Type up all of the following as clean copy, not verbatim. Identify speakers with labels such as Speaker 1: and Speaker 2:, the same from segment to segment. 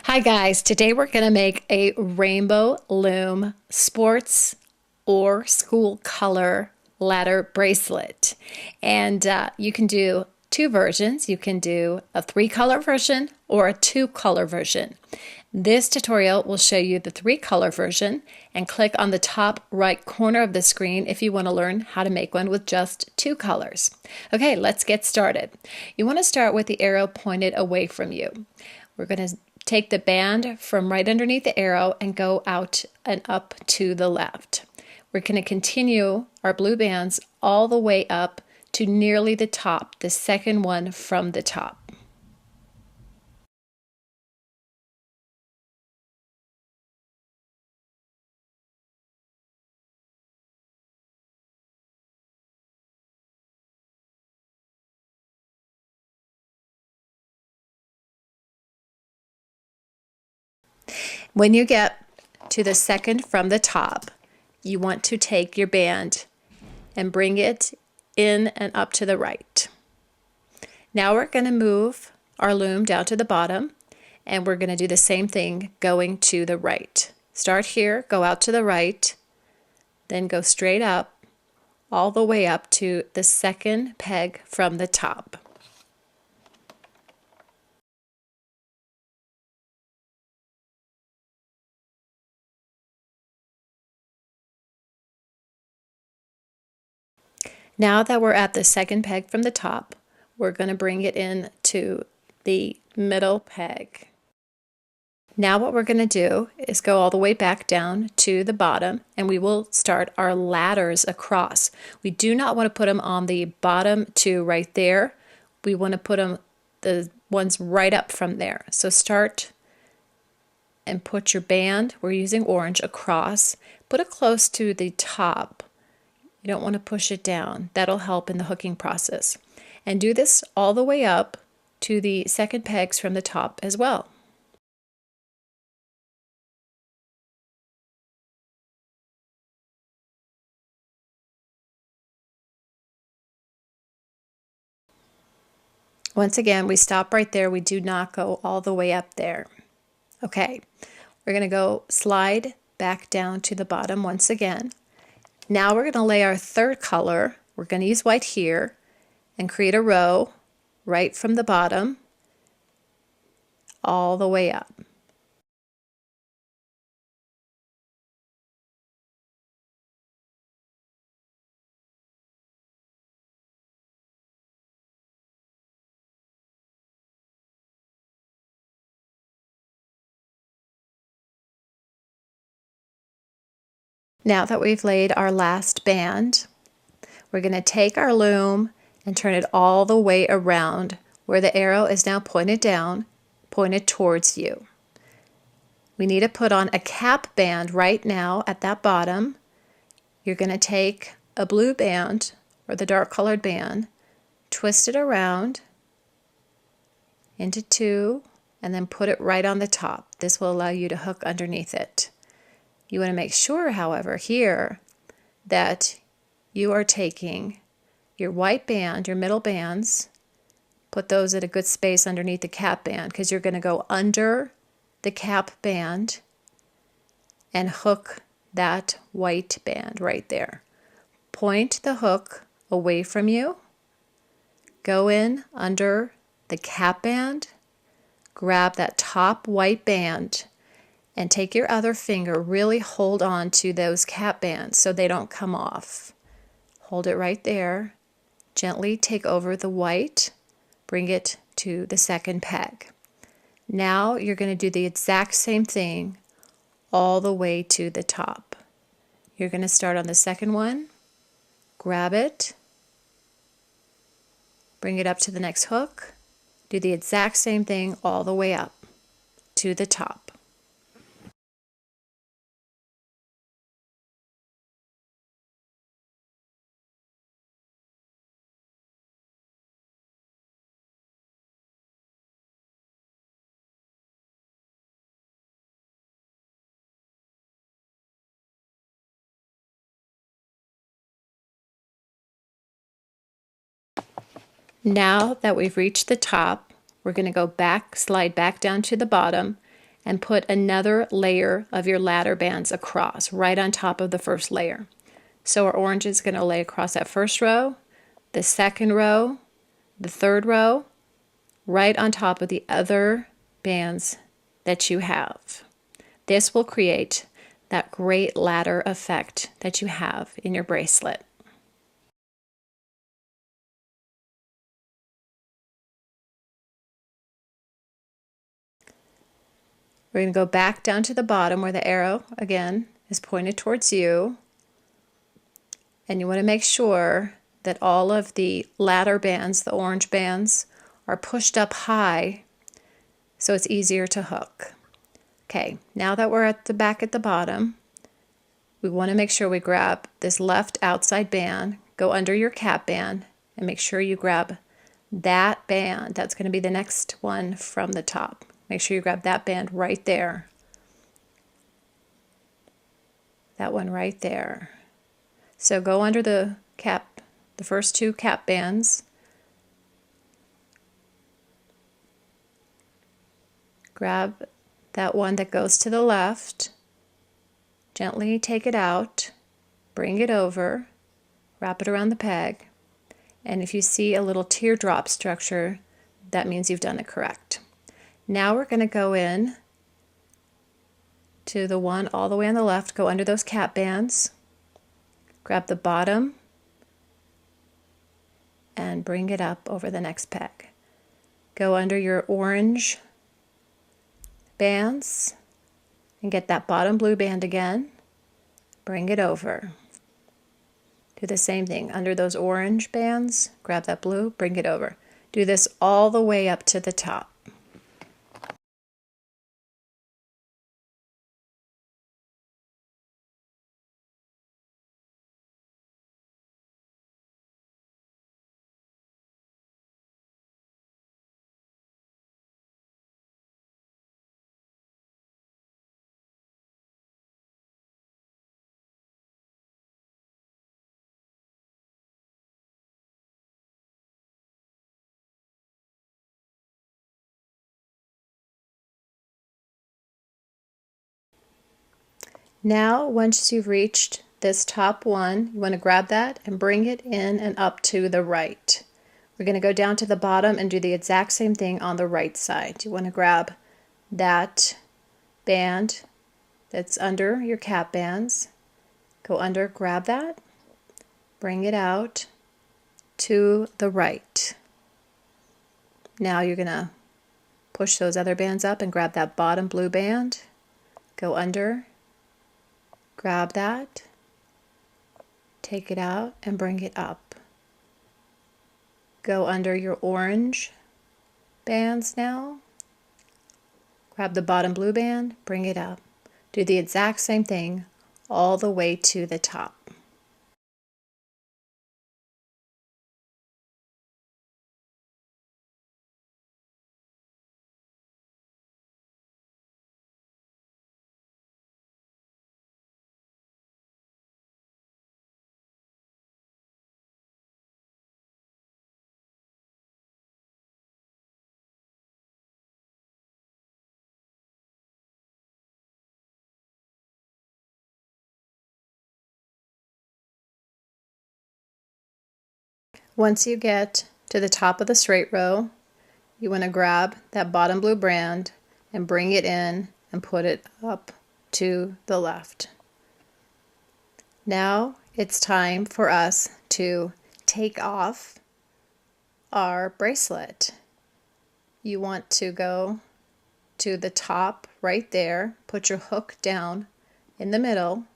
Speaker 1: Hi guys, today we're going to make a Rainbow Loom Sports or School Color Ladder bracelet. And you can do two versions. You can do a 3-color version or a 2-color version. This tutorial will show you the 3-color version, and click on the top right corner of the screen if you want to learn how to make one with just 2 colors. Okay, let's get started. You want to start with the arrow pointed away from you. We're going to take the band from right underneath the arrow and go out and up to the left. We're going to continue our blue bands all the way up to nearly the top, the second one from the top. When you get to the second from the top, you want to take your band and bring it in and up to the right. Now we're going to move our loom down to the bottom, and we're going to do the same thing going to the right. Start here, go out to the right, then go straight up, all the way up to the second peg from the top. Now that we're at the second peg from the top, we're going to bring it in to the middle peg. Now what we're going to do is go all the way back down to the bottom, and we will start our ladders across. We do not want to put them on the bottom two right there. We want to put them, the ones right up from there. So start and put your band, we're using orange, across. Put it close to the top. You don't want to push it down. That'll help in the hooking process. And do this all the way up to the second pegs from the top as well. Once again, we stop right there. We do not go all the way up there. Okay, we're going to go slide back down to the bottom once again. Now we're going to lay our third color. We're going to use white here and create a row right from the bottom all the way up. Now that we've laid our last band, we're going to take our loom and turn it all the way around where the arrow is now pointed down, pointed towards you. We need to put on a cap band right now at that bottom. You're going to take a blue band or the dark colored band, twist it around into 2, and then put it right on the top. This will allow you to hook underneath it. You want to make sure, however, here that you are taking your white band, your middle bands, put those at a good space underneath the cap band, because you're going to go under the cap band and hook that white band right there. Point the hook away from you, go in under the cap band, grab that top white band, and take your other finger, really hold on to those cap bands so they don't come off. Hold it right there. Gently take over the white, bring it to the second peg. Now you're going to do the exact same thing all the way to the top. You're going to start on the second one, grab it, bring it up to the next hook, do the exact same thing all the way up to the top. Now that we've reached the top, we're going to go back, slide back down to the bottom, and put another layer of your ladder bands across, right on top of the first layer. So our orange is going to lay across that first row, the second row, the third row, right on top of the other bands that you have. This will create that great ladder effect that you have in your bracelet. We're going to go back down to the bottom where the arrow, again, is pointed towards you. And you want to make sure that all of the ladder bands, the orange bands, are pushed up high so it's easier to hook. Okay, now that we're at the bottom, we want to make sure we grab this left outside band, go under your cap band, and make sure you grab that band. That's going to be the next one from the top. Make sure you grab that band right there. That one right there. So go under the cap, the first two cap bands. Grab that one that goes to the left. Gently take it out, bring it over, wrap it around the peg, and if you see a little teardrop structure, that means you've done it correct. Now we're going to go in to the one all the way on the left, go under those cap bands, grab the bottom, and bring it up over the next peg. Go under your orange bands and get that bottom blue band again, bring it over. Do the same thing, under those orange bands, grab that blue, bring it over. Do this all the way up to the top. Now, once you've reached this top one, you want to grab that and bring it in and up to the right. We're going to go down to the bottom and do the exact same thing on the right side. You want to grab that band that's under your cap bands, go under, grab that, bring it out to the right. Now you're going to push those other bands up and grab that bottom blue band, go under, grab that, take it out and bring it up. Go under your orange bands now, grab the bottom blue band, bring it up. Do the exact same thing all the way to the top. Once you get to the top of the straight row, you want to grab that bottom blue band and bring it in and put it up to the left. Now it's time for us to take off our bracelet. You want to go to the top right there, put your hook down in the middle.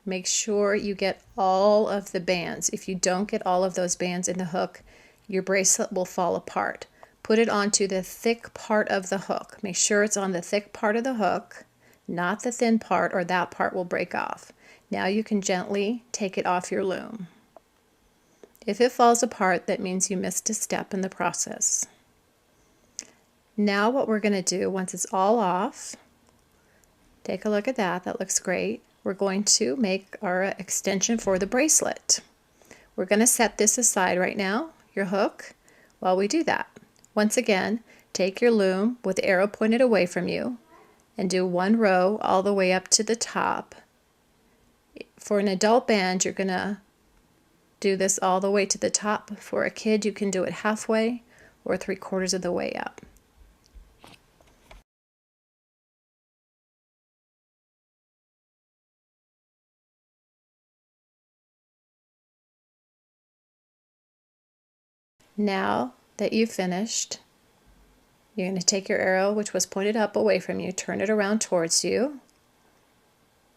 Speaker 1: Make sure you get all of the bands. If you don't get all of those bands in the hook, your bracelet will fall apart. Put it onto the thick part of the hook. Make sure it's on the thick part of the hook, not the thin part, or that part will break off. Now you can gently take it off your loom. If it falls apart, that means you missed a step in the process. Now what we're going to do, once it's all off, take a look at that. That looks great. We're going to make our extension for the bracelet. We're going to set this aside right now, your hook, while we do that. Once again, take your loom with the arrow pointed away from you and do one row all the way up to the top. For an adult band, you're going to do this all the way to the top. For a kid, you can do it halfway or 3/4 of the way up. Now that you've finished, you're going to take your arrow, which was pointed up away from you, turn it around towards you.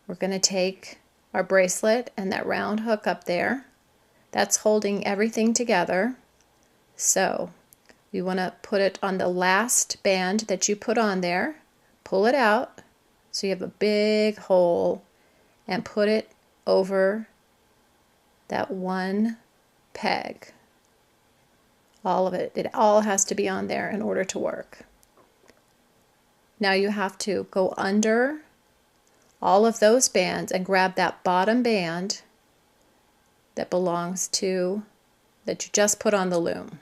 Speaker 1: We're going to take our bracelet and that round hook up there. That's holding everything together. So we want to put it on the last band that you put on there. Pull it out so you have a big hole and put it over that one peg. All of it. It all has to be on there in order to work. Now you have to go under all of those bands and grab that bottom band that belongs to, that you just put on the loom.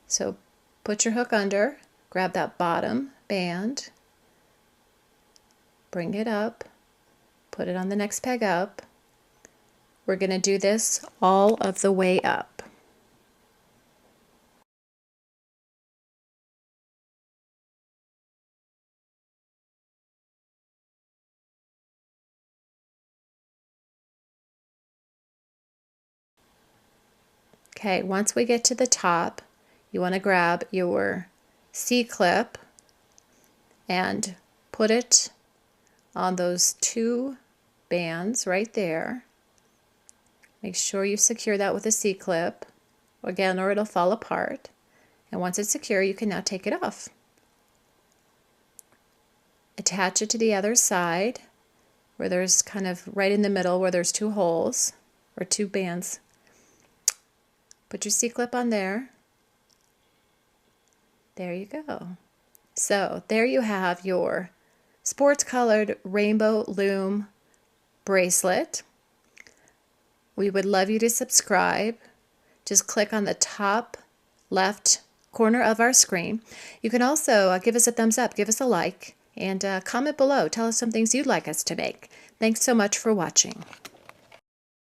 Speaker 1: So put your hook under, grab that bottom band, bring it up, put it on the next peg up. We're going to do this all of the way up. Okay, once we get to the top, you want to grab your C-clip and put it on those 2 bands right there. Make sure you secure that with a C-clip, again, or it'll fall apart. And once it's secure, you can now take it off. Attach it to the other side, where there's kind of right in the middle where there's 2 holes, or 2 bands. Put your C-clip on there. There you go. So there you have your sports colored Rainbow Loom bracelet. We would love you to subscribe. Just click on the top left corner of our screen. You can also give us a thumbs up, give us a like, and comment below. Tell us some things you'd like us to make. Thanks so much for watching.